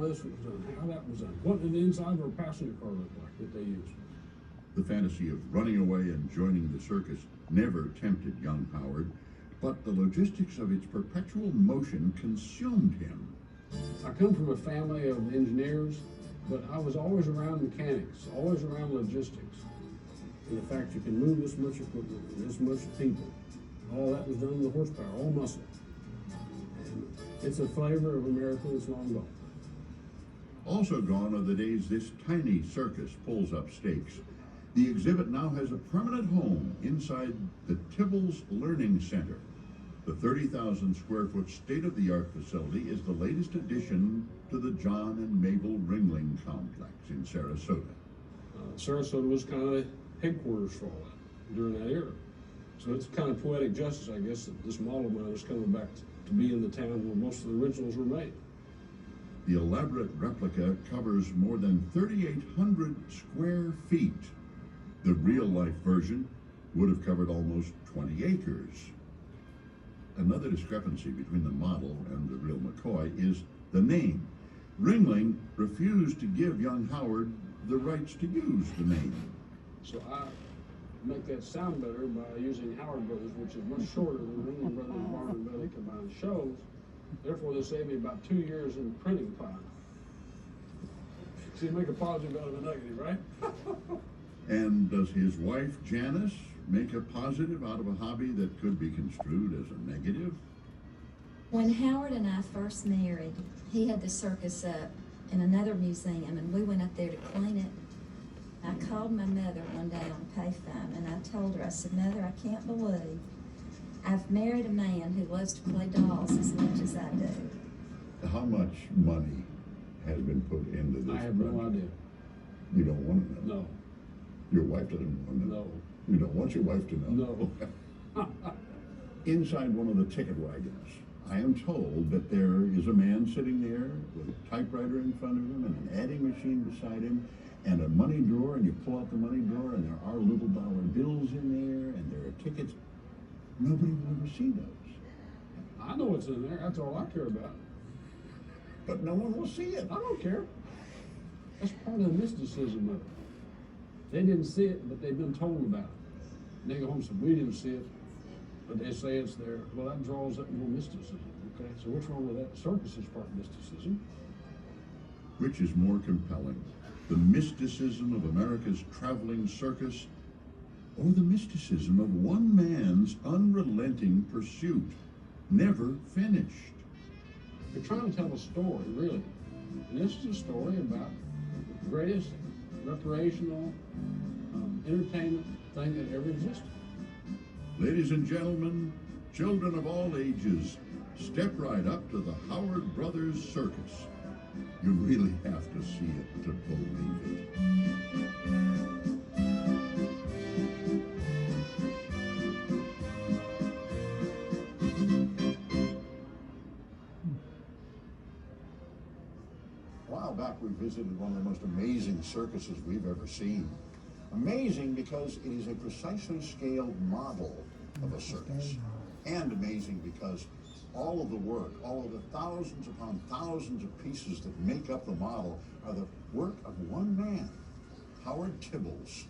this was done, how that was done, what an inside of a passenger car looked like that they used. The fantasy of running away and joining the circus never tempted young Howard, but the logistics of its perpetual motion consumed him. I come from a family of engineers, but I was always around mechanics, always around logistics. And the fact you can move this much equipment and this much people, all that was done with horsepower, all muscle. And it's a flavor of America that's long gone. Also gone are the days this tiny circus pulls up stakes. The exhibit now has a permanent home inside the Tibbals Learning Center. The 30,000 square foot state-of-the-art facility is the latest addition to the John and Mabel Ringling complex in Sarasota. Sarasota was kind of the headquarters for all that during that era. So it's kind of poetic justice, I guess, that this model of mine is coming back to be in the town where most of the originals were made. The elaborate replica covers more than 3,800 square feet. The real-life version would have covered almost 20 acres. Another discrepancy between the model and the real McCoy is the name. Ringling refused to give young Howard the rights to use the name. So I make that sound better by using Howard Brothers, which is much shorter than Ringling Brothers and Barnum and Bailey combined shows. Therefore, they saved me about 2 years in printing time. So you make a positive out of a negative, right? And does his wife, Janice, make a positive out of a hobby that could be construed as a negative? When Howard and I first married, he had the circus up in another museum, and we went up there to clean it. I called my mother one day on payphone, and I told her, I said, Mother, I can't believe I've married a man who loves to play dolls as much as I do. How much money has been put into this? I have no idea. You don't want to know? No. Your wife doesn't want to know? No. You don't want your wife to know? No. Inside one of the ticket wagons, I am told that there is a man sitting there with a typewriter in front of him and an adding machine beside him and a money drawer, and you pull out the money drawer and there are little dollar bills in there and there are tickets. Nobody will ever see those. I know what's in there. That's all I care about. But no one will see it. I don't care. That's part of the mysticism of it. They didn't see it, but they've been told about it. And they go home and say, we didn't see it, but they say it's there. Well, that draws up more mysticism, okay? So what's wrong with that? Circus is part of mysticism. Which is more compelling? The mysticism of America's traveling circus, or the mysticism of one man's unrelenting pursuit, never finished? You're trying to tell a story, really. And this is a story about the greatest recreational entertainment thing that ever existed. Ladies and gentlemen, children of all ages, step right up to the Howard Brothers Circus. You really have to see it to believe it. A while back we visited one of the most amazing circuses we've ever seen. Amazing because it is a precisely scaled model of a circus. And amazing because all of the work, all of the thousands upon thousands of pieces that make up the model are the work of one man, Howard Tibbals.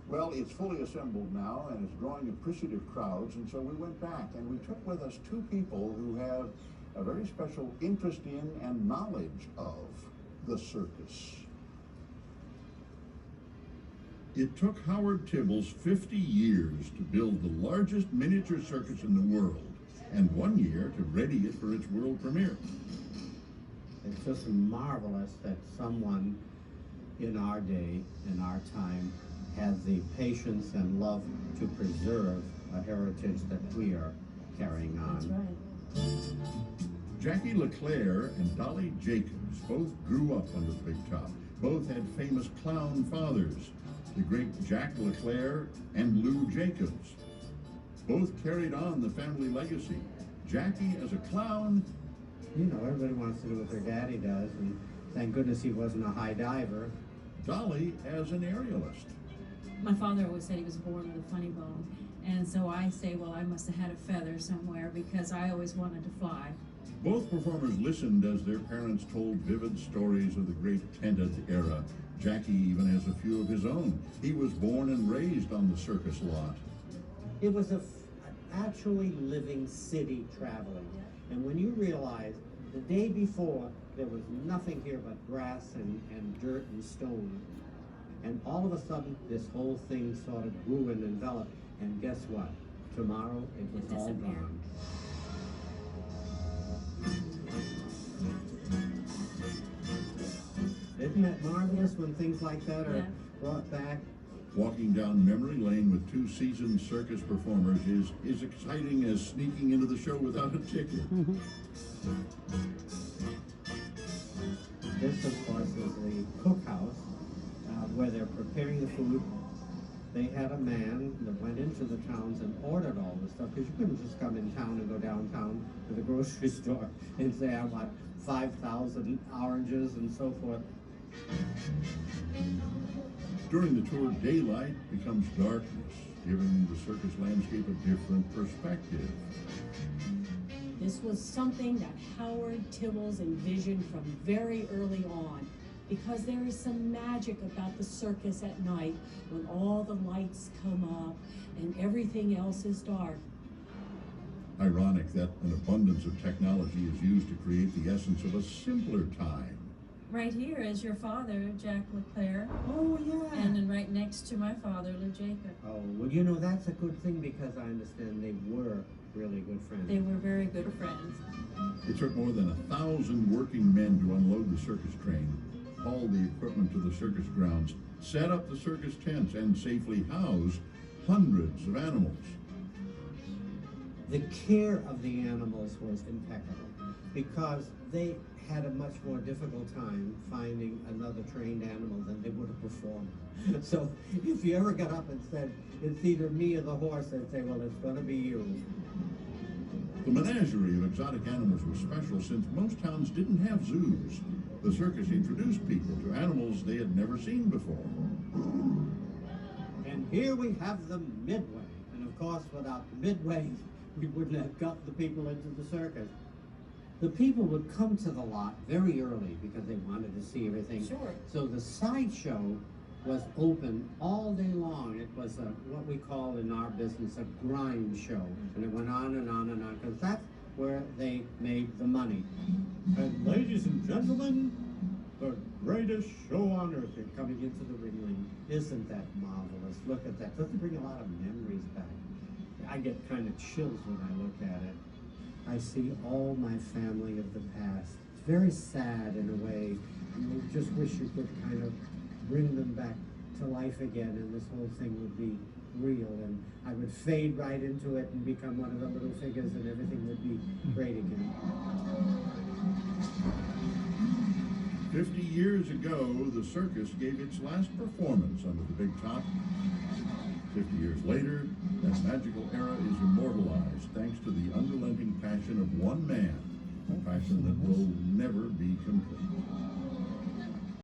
Well, it's fully assembled now and is drawing appreciative crowds, and so we went back and we took with us two people who have a very special interest in and knowledge of the circus. It took Howard Tibbals 50 years to build the largest miniature circus in the world, and 1 year to ready it for its world premiere. It's just marvelous that someone in our day, in our time, has the patience and love to preserve a heritage that we are carrying on. That's right. Jackie LeClaire and Dolly Jacobs both grew up under the big top. Both had famous clown fathers, the great Jack LeClaire and Lou Jacobs. Both carried on the family legacy. Jackie as a clown. You know, everybody wants to do what their daddy does, and thank goodness he wasn't a high diver. Dolly as an aerialist. My father always said he was born with a funny bone, and so I say, well, I must have had a feather somewhere because I always wanted to fly. Both performers listened as their parents told vivid stories of the great tented era. Jackie even has a few of his own. He was born and raised on the circus lot. It was an actually living city traveling. And when you realize the day before there was nothing here but grass and dirt and stone, and all of a sudden this whole thing sort of grew and enveloped, and guess what? Tomorrow it was all disappeared. gone. Isn't that marvelous when things like that are Yeah. brought back? Walking down memory lane with two seasoned circus performers is exciting as sneaking into the show without a ticket. This, of course, is the cookhouse where they're preparing the food. They had a man that went into the towns and ordered all the stuff, because you couldn't just come in town and go downtown to the grocery store and say, I want 5,000 oranges and so forth. During the tour, daylight becomes darkness, giving the circus landscape a different perspective. This was something that Howard Tibbals envisioned from very early on, because there is some magic about the circus at night when all the lights come up and everything else is dark. Ironic that an abundance of technology is used to create the essence of a simpler time. Right here is your father, Jack LeClaire, Oh, yeah. and then right next to my father, Lou Jacob. Oh, well, you know, that's a good thing, because I understand they were really good friends. They were very good friends. It took more than 1,000 working men to unload the circus train, haul the equipment to the circus grounds, set up the circus tents, and safely house hundreds of animals. The care of the animals was impeccable, because they had a much more difficult time finding another trained animal than they would have performed. So if you ever got up and said, it's either me or the horse, they'd say, well, it's going to be you. The menagerie of exotic animals was special since most towns didn't have zoos. The circus introduced people to animals they had never seen before. And here we have the Midway. And of course, without the Midway, we wouldn't have got the people into the circus. The people would come to the lot very early because they wanted to see everything. Sure. So the sideshow was open all day long. It was what we call in our business a grind show. And it went on and on and on, because that's where they made the money. And ladies and gentlemen, the greatest show on earth is coming into the Ringling. Isn't that marvelous? Look at that. Doesn't it bring a lot of memories back? I get kind of chills when I look at it. I see all my family of the past. It's very sad in a way. You just wish you could kind of bring them back to life again, and this whole thing would be real, and I would fade right into it and become one of the little figures, and everything would be great again. 50 years ago, the circus gave its last performance under the big top. 50 years later, that magical era is immortalized thanks to the unrelenting passion of one man, a passion that will never be complete.